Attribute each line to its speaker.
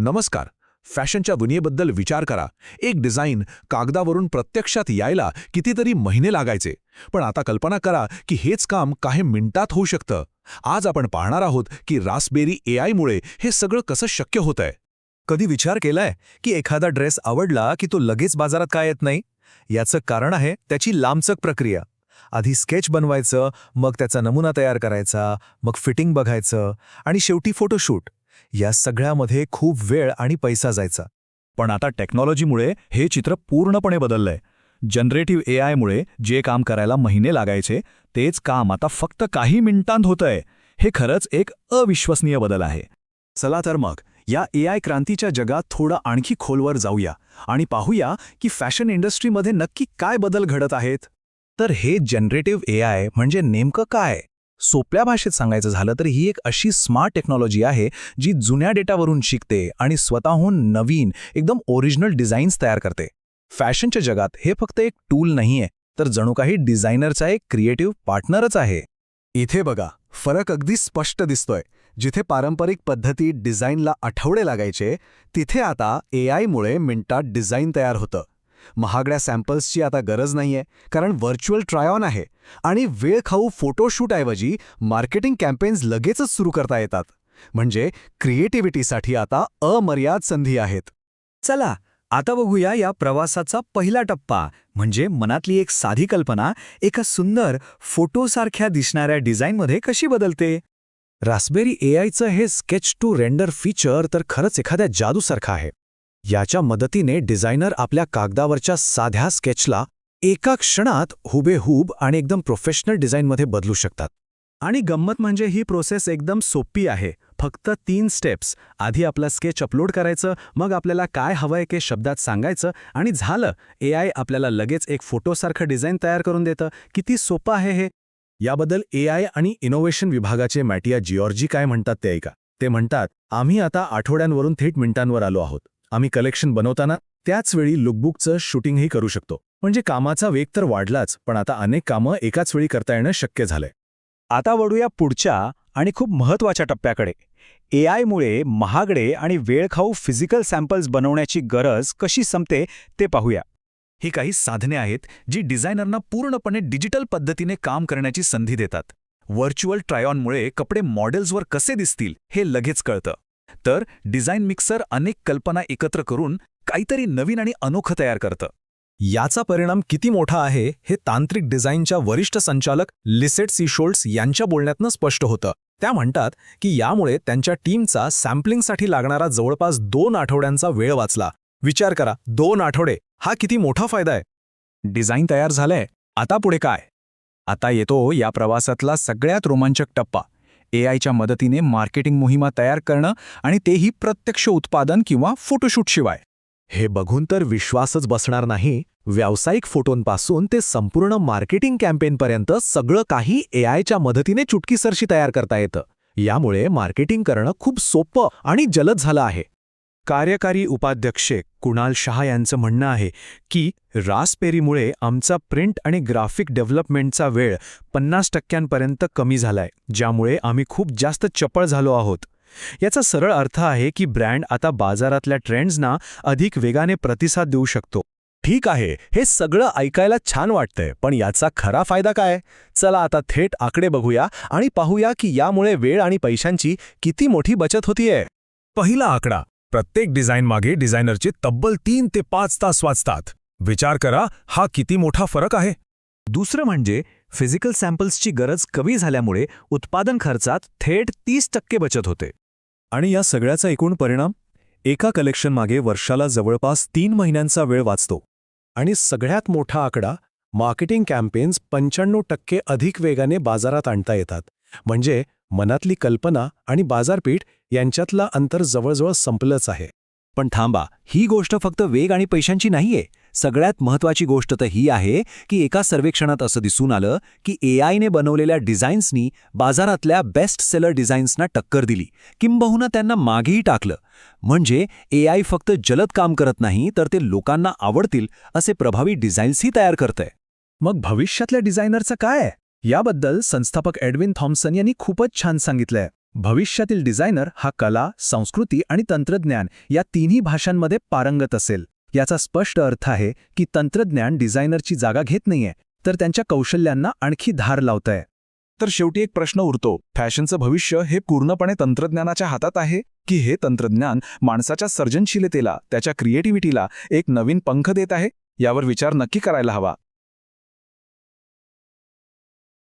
Speaker 1: नमस्कार. फॅशनच्या दुनियेबद्दल विचार करा. एक डिझाईन कागदावरून प्रत्यक्षात यायला कितीतरी महिने लागायचे. पण आता कल्पना करा की हेच काम काही मिनिटात होऊ शकतं. आज आपण पाहणार आहोत की रास्पबेरी एआयमुळे हे सगळं कसं शक्य होतंय.
Speaker 2: कधी विचार केलाय की एखादा ड्रेस आवडला की तो लगेच बाजारात का येत नाही? याचं कारण आहे त्याची लांबचक प्रक्रिया. आधी स्केच बनवायचं, मग त्याचा नमुना तयार करायचा, मग फिटिंग बघायचं आणि शेवटी फोटोशूट. या सगळ्यामध्ये खूप वेळ आणि पैसा जायचा.
Speaker 3: पण आता टेक्नॉलॉजीमुळे हे चित्र पूर्णपणे बदललंय. जनरेटिव्ह एआयमुळे जे काम करायला महिने लागायचे तेच काम आता फक्त काही मिनिटांत होतंय. हे खरंच एक अविश्वसनीय बदल आहे. चला तर मग या एआय क्रांतीच्या जगात थोडं आणखी खोलवर जाऊया आणि पाहूया की फॅशन इंडस्ट्रीमध्ये नक्की काय बदल घडत आहेत.
Speaker 2: तर हे जनरेटिव्ह एआय म्हणजे नेमकं काय? सोप्या भाषेत सांगायचं झालं तर ही एक अशी स्मार्ट टेक्नॉलॉजी आहे जी जुन्या डेटावरून शिकते आणि स्वतःहून नवीन एकदम ओरिजिनल डिझाईन्स तयार करते. फॅशनच्या जगात हे फक्त एक टूल नाहीये, तर जणू काही डिझायनरचा एक क्रिएटिव्ह पार्टनरच आहे.
Speaker 4: इथे बघा, फरक अगदी स्पष्ट दिसतोय. जिथे पारंपरिक पद्धतीत डिझाईनला आठवडे लागायचे, तिथे आता एआयमुळे मिनिटात डिझाईन तयार होतं. महागड्या सॅम्पल्सची आता गरज नाहीये, कारण व्हर्च्युअल ट्राय ऑन आहे आणि वेळखाऊ फोटोशूटऐवजी मार्केटिंग कॅम्पेन्स लगेचच सुरू करता येतात. म्हणजे क्रिएटिव्हिटीसाठी आता अमर्याद संधी आहेत.
Speaker 3: चला आता बघूया या प्रवासाचा पहिला टप्पा, म्हणजे मनातली एक साधी कल्पना एका सुंदर फोटोसारख्या दिसणाऱ्या डिझाईनमध्ये कशी बदलते.
Speaker 2: रास्पबेरी एआयचं हे स्केच टू रेंडर फीचर तर खरंच एखाद्या जादूसारखं आहे. याच्या मदतीने डिझायनर आपल्या कागदावरच्या साध्या स्केचला एका क्षणात हुबेहूब आणि एकदम प्रोफेशनल डिझाईनमध्ये बदलू शकतात.
Speaker 3: आणि गंमत म्हणजे ही प्रोसेस एकदम सोपी आहे. फक्त 3 स्टेप्स. आधी आपला स्केच अपलोड करायचं, मग आपल्याला काय हवंय ते शब्दात सांगायचं आणि झालं. एआय आपल्याला लगेच एक फोटोसारखं डिझाईन तयार करून देतं. किती सोपं आहे हे.
Speaker 2: याबद्दल एआय आणि इनोव्हेशन विभागाचे मॅटिया जिऑर्जी काय म्हणतात ते ऐका. ते म्हणतात, आम्ही आता आठवड्यांवरून थेट मिनिटांवर आलो आहोत. आम्ही कलेक्शन बनवताना त्याच वेळी लुकबुकचं शूटिंगही करू शकतो. म्हणजे कामाचा वेग तर वाढलाच, पण आता अनेक कामं एकाच वेळी करता येणं शक्य झालंय.
Speaker 3: आता वळूया पुढच्या आणि खूप महत्त्वाच्या टप्प्याकडे. एआयमुळे महागडे आणि वेळखाऊ फिजिकल सॅम्पल्स बनवण्याची गरज कशी संपते ते पाहूया.
Speaker 1: ही काही साधने आहेत जी डिझायनरना पूर्णपणे डिजिटल पद्धतीने काम करण्याची संधी देतात. व्हर्च्युअल ट्राय ऑनमुळे कपडे मॉडेल्सवर कसे दिसतील हे लगेच कळतं. तर डिझाईन मिक्सर अनेक कल्पना एकत्र करून काहीतरी नवीन आणि अनोखं तयार करतं.
Speaker 2: याचा परिणाम किती मोठा आहे हे तांत्रिक डिझाईनच्या वरिष्ठ संचालक लिसेट सीशोल्ड्स यांच्या बोलण्यातनं स्पष्ट होतं. त्या म्हणतात की यामुळे त्यांच्या टीमचा सॅम्पलिंगसाठी लागणारा जवळपास 2 आठवड्यांचा वेळ वाचला. विचार करा, 2 आठवडे, हा किती मोठा फायदा आहे.
Speaker 3: डिझाईन तयार झालंय. आता पुढे काय? आता येतो या प्रवासातला सगळ्यात रोमांचक टप्पा. एआयच्या मदतीने मार्केटिंग मोहिमा तयार करणं आणि तेही प्रत्यक्ष उत्पादन किंवा फोटोशूटशिवाय.
Speaker 2: हे बघून तर विश्वासच बसणार नाही. व्यावसायिक फोटोंपासून ते संपूर्ण मार्केटिंग कॅम्पेनपर्यंत सगळं काही एआयच्या मदतीने चुटकीसरशी तयार करता येतं. यामुळे मार्केटिंग करणं खूप सोपं आणि जलद झालं आहे.
Speaker 3: कार्यकारी उपाध्यक्ष कुणाल शहा यांचं म्हणणं आहे की रास्पबेरीमुळे आमचा प्रिंट आणि ग्राफिक डेव्हलपमेंटचा वेळ 50% कमी झालाय, ज्यामुळे आम्ही खूप जास्त चपळ झालो आहोत. याचा सरळ अर्थ आहे की ब्रँड आता बाजारातल्या ट्रेंड्सना अधिक वेगाने प्रतिसाद देऊ शकतो.
Speaker 2: ठीक आहे, हे सगळं ऐकायला छान वाटतंय, पण याचा खरा फायदा काय? चला आता थेट आकडे बघूया आणि पाहूया की यामुळे वेळ आणि पैशांची किती मोठी बचत होतीये. पहिला आकडा, प्रत्येक डिझाईन मागे डिझायनरचे तब्बल 3 ते 5 तास वाचतात. विचार करा, हा किती मोठा फरक आहे.
Speaker 3: दुसरं म्हणजे फिजिकल सॅम्पल्सची गरज कमी झाल्यामुळे उत्पादन खर्चात थेट 30% बचत होते.
Speaker 2: आणि या सगळ्याचा एकूण परिणाम, एका कलेक्शन मागे वर्षाला जवळपास 3 महिन्यांचा वेळ वाचतो. आणि सगळ्यात मोठा आकडा, मार्केटिंग कॅम्पेन्स 95% अधिक वेगाने बाजारात आणता येतात. म्हणजे मनातली कल्पना आणि बाजारपेठ यांच्यातलं अंतर जवळजवळ संपलंच आहे.
Speaker 3: पण थांबा, ही गोष्ट फक्त वेग आणि पैशांची नाहीये. सगळ्यात महत्त्वाची गोष्ट तर ही आहे की एका सर्वेक्षणात असं दिसून आलं की एआयने बनवलेल्या डिझाईन्सनी बाजारातल्या बेस्ट सेलर डिझाईन्सना टक्कर दिली, किंबहुना त्यांना मागेही टाकलं. म्हणजे एआय फक्त जलद काम करत नाही, तर ते लोकांना आवडतील असे प्रभावी डिझाईन्सही तयार करतंय.
Speaker 2: मग भविष्यातल्या डिझायनरचं काय? याबद्दल संस्थापक एडविन थॉम्सन यांनी खूपच छान सांगितलंय. भविष्यातील डिझायनर हा कला, संस्कृती आणि तंत्रज्ञान या तिन्ही भाषांमध्ये पारंगत असेल. याचा स्पष्ट अर्थ आहे की तंत्रज्ञान डिझायनरची जागा घेत नाहीये, तर त्यांच्या कौशल्यांना आणखी धार लावतंय.
Speaker 5: तर शेवटी एक प्रश्न उरतो, फॅशनचं भविष्य हे पूर्णपणे तंत्रज्ञानाच्या हातात आहे की हे तंत्रज्ञान माणसाच्या सर्जनशीलतेला, त्याच्या क्रिएटिव्हिटीला एक नवीन पंख देत आहे? यावर विचार नक्की करायला हवा.